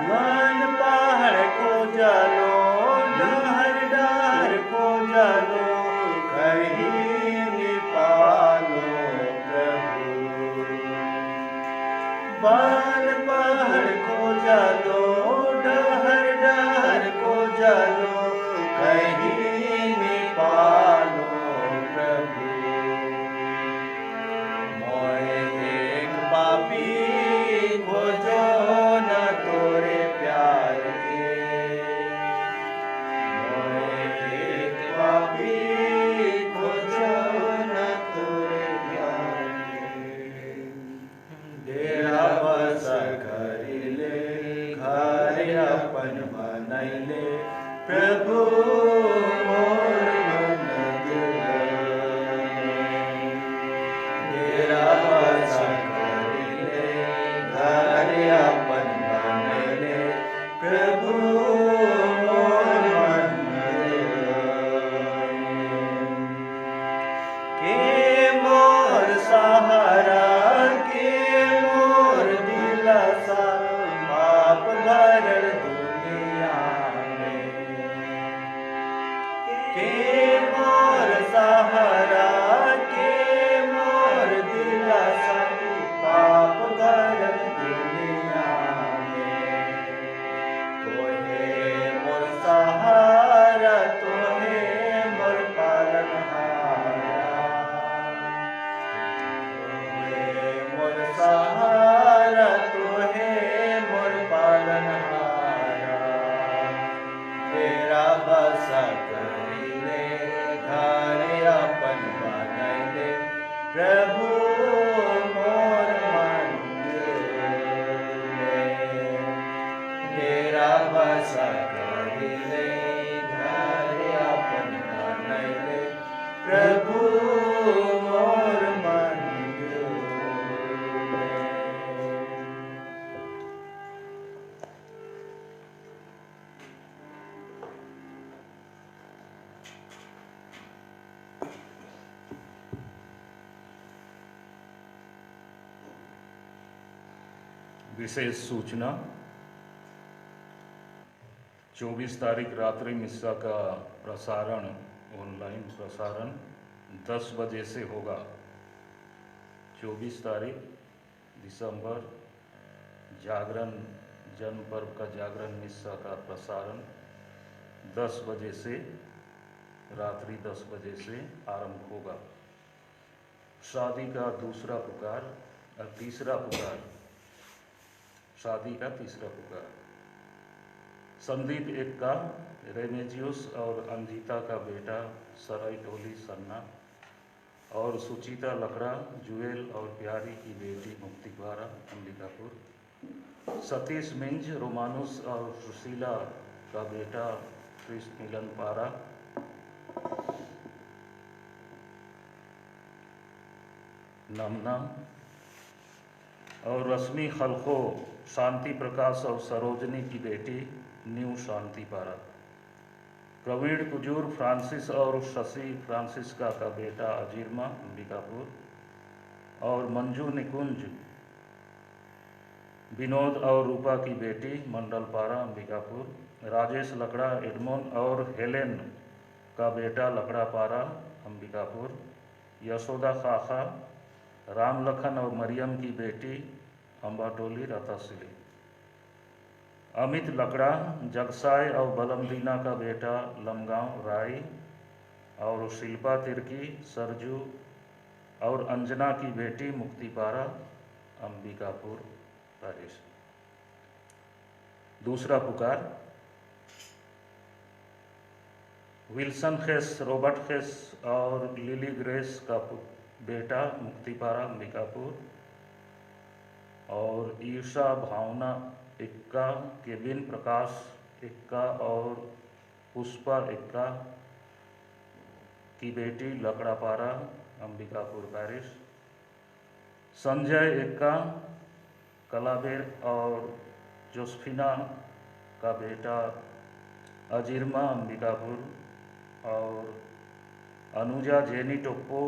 मन पहाड़ को जालो डहर डहर को जालो कहीं निपालो प्रभु। मन पहाड़ को जालो डहर डहर को जालो कहीं निपालो प्रभु। मोए एक पापी खोजो न तोरे प्यार के। मोए एक पापी के मोर सहारा, के मोर दिलासा, पाप भरल दुनिया में। तोहे मोर सहारा, तोहे मोर पालनहारा, तोहे मोर सहारा, तोहे मोर पालनहारा। तेरा बसा करिले, घर अपन बनैले, प्रभु मोर मंदिर में। तेरा बसा करिले, घर अपन बनैले, प्रभु मोर मंदिर में। विशेष सूचना, 24 तारीख रात्रि मिस्सा का प्रसारण, ऑनलाइन प्रसारण 10 बजे से होगा। 24 तारीख दिसंबर जागरण, जन्म पर्व का जागरण मिस्सा का प्रसारण 10 बजे से, रात्रि 10 बजे से आरंभ होगा। शादी का दूसरा पुकार और तीसरा पुकार, शादी का तीसरा पुकार, संदीप एक का, रेमेजियोस और अंजिता का बेटा सराय टोली सन्ना, और सुचिता लकड़ा, जुएल और प्यारी की बेटी मुक्तिपारा अंबिकापुर, सतीश मिंज, रोमानुस और सुशीला का बेटा कृष्ण मिलन पारा, नमना, और रश्मि खलखो, शांति प्रकाश और सरोजनी की बेटी न्यू शांति पारा, प्रवीण कुजूर, फ्रांसिस और शशि फ्रांसिस्का का बेटा अजीरमा अंबिकापुर, और मंजू निकुंज, विनोद और रूपा की बेटी मंडलपारा अंबिकापुर, राजेश लकड़ा, एडमोन और हेलेन का बेटा लकड़ापारा अंबिकापुर, यशोदा खाखा, राम लखन और मरियम की बेटी अम्बाटोली रतासिली, अमित लकड़ा, जगसाय और बलमदीना का बेटा लमगांव राई, और शिल्पा तिर्की, सरजू और अंजना की बेटी मुक्तिपारा अंबिकापुर पैरिस। दूसरा पुकार, विल्सन खेस, रॉबर्ट खेस और लिली ग्रेस का बेटा मुक्तिपारा अंबिकापुर, और ईशा भावना इक्का, केविन प्रकाश इक्का और पुष्पा इक्का की बेटी लकड़ापारा अंबिकापुर पैरिस, संजय इक्का, कलाबेर और जोसफिना का बेटा अजीरमा अंबिकापुर, और अनुजा जेनी टोप्पो,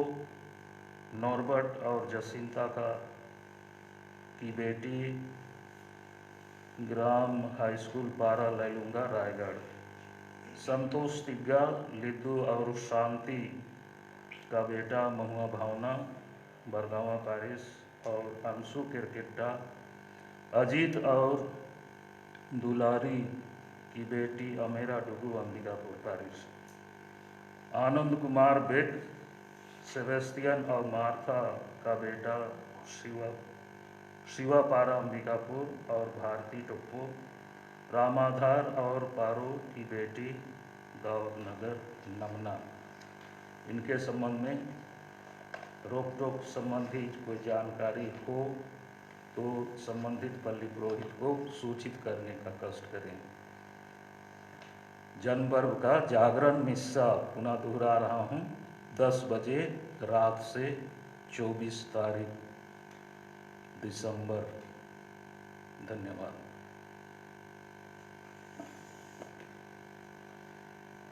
नॉर्बर्ट और जसिंता की बेटी ग्राम हाई स्कूल पारा लैलूंगा रायगढ़, संतोष तिग्गा, लिद्दू और शांति का बेटा महुआ भावना बरगावा पैरिस, और अंशु किरकिट्टा, अजीत और दुलारी की बेटी अमेरा डुगू Ambikapur Paris, Anand Kumar bag, Sebastian और मार्था का बेटा शिवा पारा अंबिकापुर, और भारती टोप्पो, रामाधार और पारो की बेटी गौरनगर नमना। इनके संबंध में रोक टोक संबंधी कोई जानकारी हो तो संबंधित पल्ली पुरोहित को सूचित करने का कष्ट करें। जन्म पर्व का जागरण मिस्सा पुनः दोहरा रहा हूँ, 10 बजे रात से 24 तारीख दिसंबर। धन्यवाद।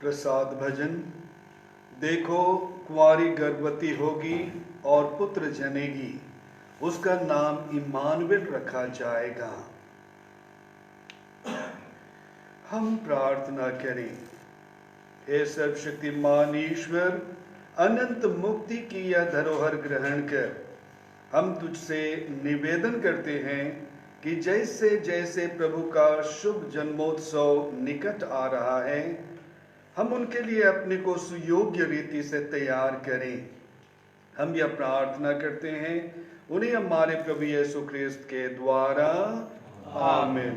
प्रसाद भजन। देखो कुंवारी गर्भवती होगी और पुत्र जनेगी, उसका नाम इम्मानुएल रखा जाएगा। हम प्रार्थना करें। हे सर्वशक्तिमान ईश्वर, अनंत मुक्ति की यह धरोहर ग्रहण कर हम तुझसे निवेदन करते हैं कि जैसे जैसे प्रभु का शुभ जन्मोत्सव निकट आ रहा है, हम उनके लिए अपने को सुयोग्य रीति से तैयार करें। हम यह प्रार्थना करते हैं उन्हें हमारे प्रभु यीशु ख्रिस्त के द्वारा, आमीन।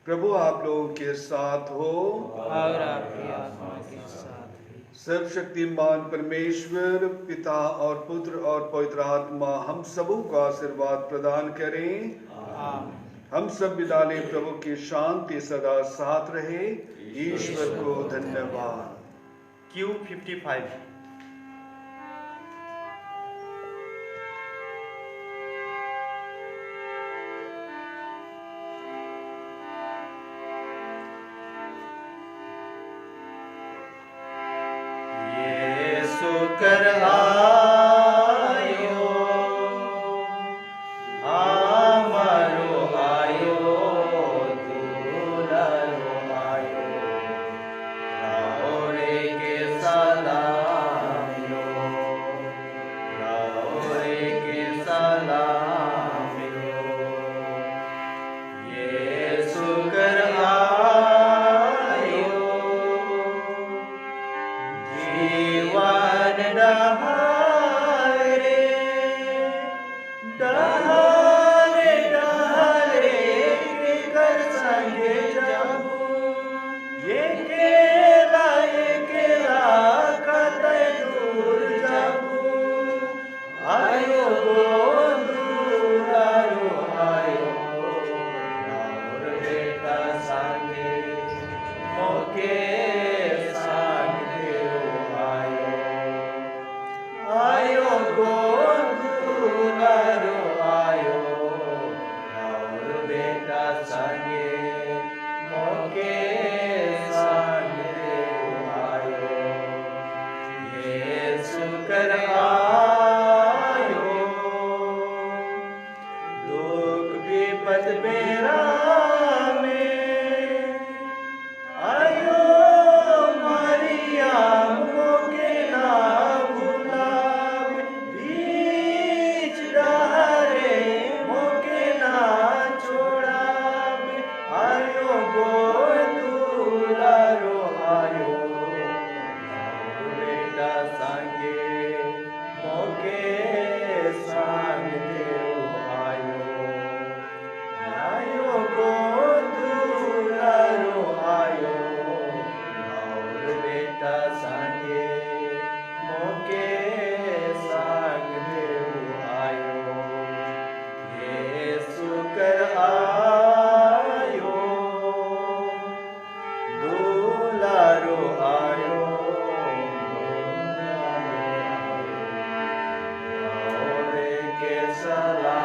प्रभु आप लोगों के साथ हो और आपकी आत्मा के साथ भी। सर्वशक्तिमान परमेश्वर पिता और पुत्र और पवित्र आत्मा हम सबों को आशीर्वाद प्रदान करें। आमीन। हम सब विदा लें। प्रभु की शांति सदा साथ रहे। ईश्वर को धन्यवाद। Q55 यीशु कर आयो, हमारो आयो, दुलारो आयो, राहोरे के सलामियो, राहोरे के सलामियो। यीशु कर आयो, जीवन डहारे, डहारे डहारे के कर संगे जाबू, ये केला कतई दूर जाबू। आयो दुलारो आयो, राउर बेटा संगे मोके संग देव आयो। आयो दुलारो आयो, राउर बेटा संगे मोके संग देव आयो। यीशु कर आयो, दुख विपद बेरा में आयो, मरियम मोके ना भुलाव, बीच डहारे मोके ना छोड़ाव। आयो दुलारो आयो, राउर बेटा संगे मोके संग देव आयो। आयो दुलारो आयो, राउर बेटा संगे मोके संग देव आयो। यीशु कर आयो, दुलारो आयो, राहोरे के सलाम।